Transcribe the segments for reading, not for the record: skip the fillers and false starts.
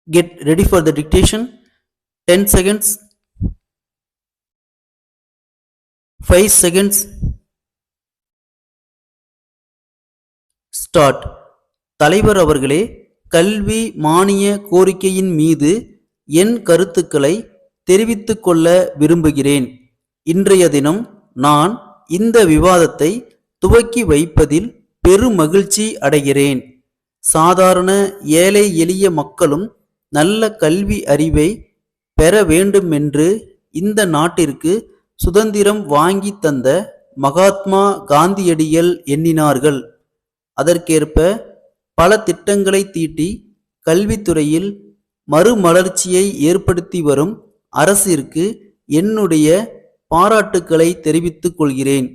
Get ready for the dictation. 10 seconds. 5 seconds. Start. தலைவர் அவர்களே, கல்வி மானிய கோரிக்கையின் மீது என் கருத்துக்களை தெரிவித்துக் கொள்ள விரும்புகிறேன். இன்றைய தினம் நான் இந்த விவாதத்தை துவக்கி வைப்பதில் பெருமகிழ்ச்சி அடைகிறேன். சாதாரண ஏழை எளிய மக்களும் நல்ல கல்வி அறிவை பெற வேண்டுமென்று இந்த நாட்டிற்கு சுதந்திரம் வாங்கி தந்த மகாத்மா காந்தியடிகள் எண்ணினார்கள். அதற்கேற்ப பல திட்டங்களை தீட்டி கல்வித்துறையில் மறுமலர்ச்சியை ஏற்படுத்தி வரும் அரசிற்கு என்னுடைய பாராட்டுக்களை தெரிவித்துக் கொள்கிறேன்.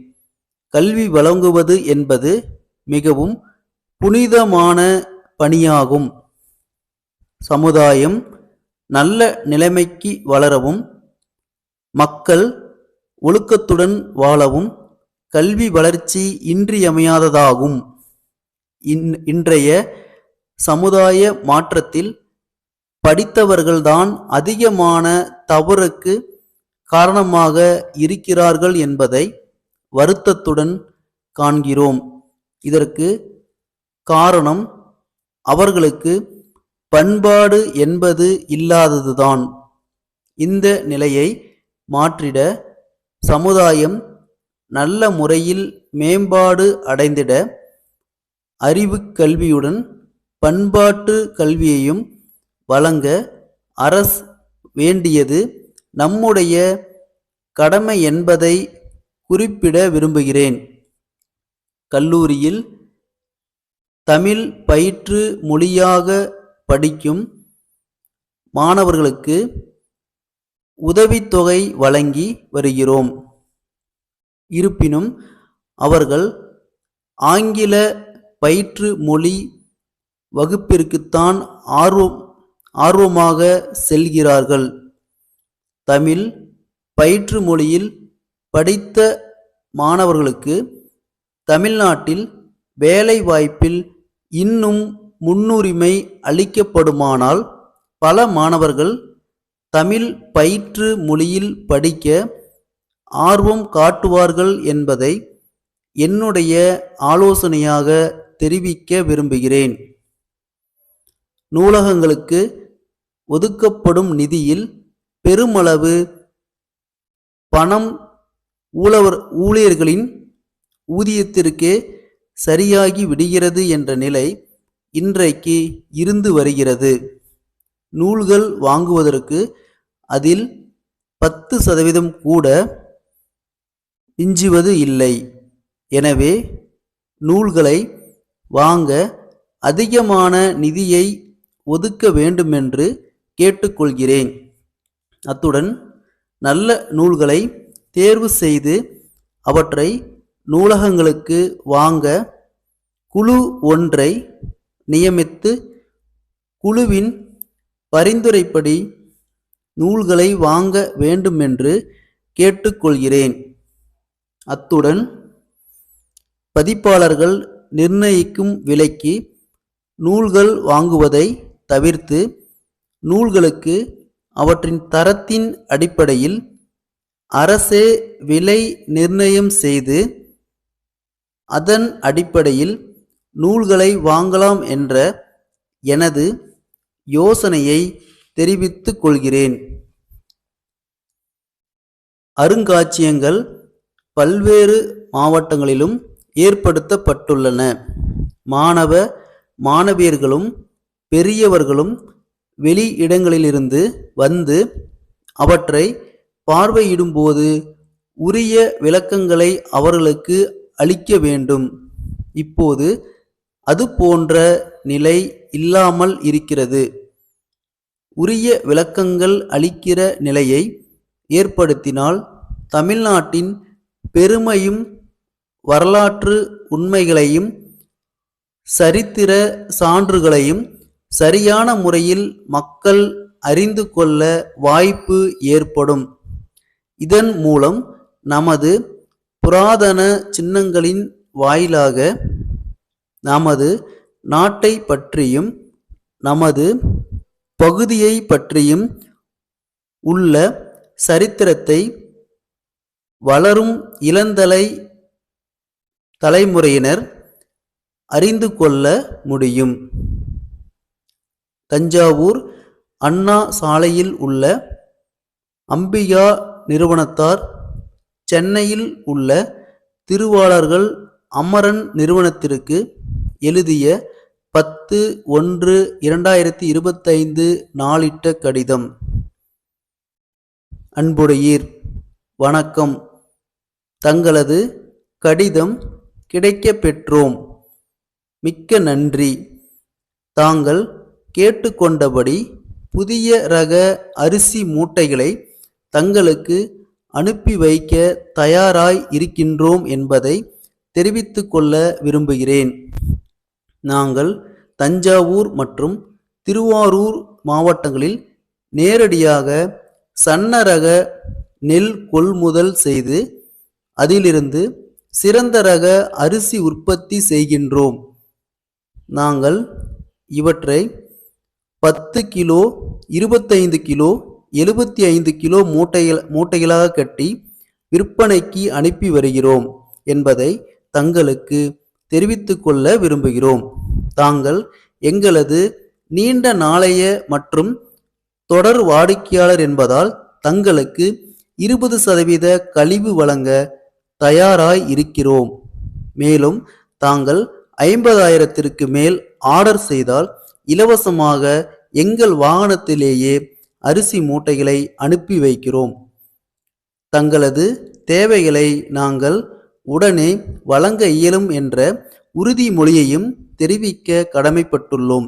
கல்வி வழங்குவது என்பது மிகவும் புனிதமான பணியாகும். சமுதாயம் நல்ல நிலைமைக்கு வளரவும் மக்கள் ஒழுக்கத்துடன் வாழவும் கல்வி வளர்ச்சி இன்றியமையாததாகும். இன்றைய சமுதாய மாற்றத்தில் படித்தவர்கள்தான் அதிகமான தவறுக்கு காரணமாக இருக்கிறார்கள் என்பதை வருத்தத்துடன் காண்கிறோம். இதற்கு காரணம் அவர்களுக்கு பண்பாடு என்பது இல்லாததுதான். இந்த நிலையை மாற்றிட சமுதாயம் நல்ல முறையில் மேம்பாடு அடைந்திட அறிவு கல்வியுடன் பண்பாட்டு கல்வியையும் வழங்க அரசு வேண்டியது நம்முடைய கடமை என்பதை குறிப்பிட விரும்புகிறேன். கல்லூரியில் தமிழ் பயிற்று மொழியாக படிக்கும் மாணவர்களுக்கு உதவித்தொகை வழங்கி வருகிறோம். இருப்பினும் அவர்கள் ஆங்கில பயிற்று மொழி வகுப்பிற்குத்தான் ஆர்வமாக செல்கிறார்கள். தமிழ் பயிற்று மொழியில் படித்த மாணவர்களுக்கு தமிழ்நாட்டில் வேலை வாய்ப்பில் இன்னும் முன்னுரிமை அளிக்கப்படுமானால் பல மாணவர்கள் தமிழ் பயிற்று மொழியில் படிக்க ஆர்வம் காட்டுவார்கள் என்பதை என்னுடைய ஆலோசனையாக தெரிவிக்க விரும்புகிறேன். நூலகங்களுக்கு ஒதுக்கப்படும் நிதியில் பெருமளவு பணம் ஊழியர்களின் ஊதியத்திற்கே சரியாகி விடுகிறது என்ற நிலை இன்றைக்கு இருந்து வருகிறது. நூல்கள் வாங்குவதற்கு அதில் 10% கூட மிஞ்சுவது இல்லை. எனவே நூல்களை வாங்க அதிகமான நிதியை ஒதுக்க வேண்டுமென்று கேட்டுக்கொள்கிறேன். அத்துடன் நல்ல நூல்களை தேர்வு செய்து அவற்றை நூலகங்களுக்கு வாங்க குழு ஒன்றை நியமித்து குழுவின் பரிந்துரைப்படி நூல்களை வாங்க வேண்டுமென்று கேட்டுக்கொள்கிறேன். அத்துடன் பதிப்பாளர்கள் நிர்ணயிக்கும் விலைக்கு நூல்கள் வாங்குவதை தவிர்த்து நூல்களுக்கு அவற்றின் தரத்தின் அடிப்படையில் அரசே விலை நிர்ணயம் செய்து அதன் அடிப்படையில் நூல்களை வாங்கலாம் என்ற எனது யோசனையை தெரிவித்துக் கொள்கிறேன். அருங்காட்சியகங்கள் பல்வேறு மாவட்டங்களிலும் ஏற்படுத்தப்பட்டுள்ளன. மாணவ மாணவியர்களும் பெரியவர்களும் வெளி இடங்களிலிருந்து வந்து அவற்றை பார்வையிடும்போது உரிய விளக்கங்களை அவர்களுக்கு அளிக்க வேண்டும். இப்போது அது போன்ற நிலை இல்லாமல் இருக்கிறது. உரிய விளக்கங்கள் அளிக்கிற நிலையை ஏற்படுத்தினால் தமிழ்நாட்டின் பெருமையும் வரலாற்று உண்மைகளையும் சரித்திர சான்றுகளையும் சரியான முறையில் மக்கள் அறிந்து கொள்ள வாய்ப்பு ஏற்படும். இதன் மூலம் நமது புராதன சின்னங்களின் வாயிலாக நமது நாட்டை பற்றியும் நமது பகுதியை பற்றியும் உள்ள சரித்திரத்தை வளரும் தலைமுறையினர் அறிந்து கொள்ள முடியும். தஞ்சாவூர் அண்ணா சாலையில் உள்ள அம்பிகா நிறுவனத்தார், சென்னையில் உள்ள திருவாளர்கள் அமரன் நிறுவனத்திற்கு எழுதிய 10/1/2025 நாளிட்ட கடிதம். அன்புடையீர், வணக்கம். தங்களது கடிதம் கிடைக்கப் பெற்றோம். மிக்க நன்றி. தாங்கள் கேட்டுக்கொண்டபடி புதிய ரக அரிசி மூட்டைகளை தங்களுக்கு அனுப்பி வைக்க தயாராய் இருக்கின்றோம் என்பதை தெரிவித்து கொள்ள விரும்புகிறேன். நாங்கள் தஞ்சாவூர் மற்றும் திருவாரூர் மாவட்டங்களில் நேரடியாக சன்ன ரக நெல் கொள்முதல் செய்து அதிலிருந்து சிறந்த ரக அரிசி உற்பத்தி செய்கின்றோம். நாங்கள் இவற்றை 10 கிலோ, 25 கிலோ, 75 கிலோ மூட்டைகளாக கட்டி விற்பனைக்கு அனுப்பி வருகிறோம் என்பதை தங்களுக்கு தெரிவித்து கொள்ள விரும்புகிறோம். தாங்கள் எங்களது நீண்ட நாளைய மற்றும் தொடர் வாடிக்கையாளர் என்பதால் தங்களுக்கு 20% கழிவு வழங்க தயாராய் இருக்கிறோம். மேலும் தாங்கள் 50,000க்கு மேல் ஆர்டர் செய்தால் இலவசமாக எங்கள் வாகனத்திலேயே அரிசி மூட்டைகளை அனுப்பி வைக்கிறோம். தங்களது தேவைகளை நாங்கள் உடனே வழங்க இயலும் என்ற உறுதிமொழியையும் தெரிவிக்க கடமைப்பட்டுள்ளோம்.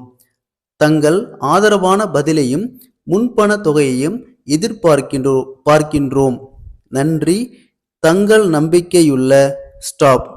தங்கள் ஆதரவான பதிலையும் முன்பண தொகையையும் எதிர்பார்க்கின்றோம். நன்றி. தங்கள் நம்பிக்கையுள்ள ஸ்டாப்.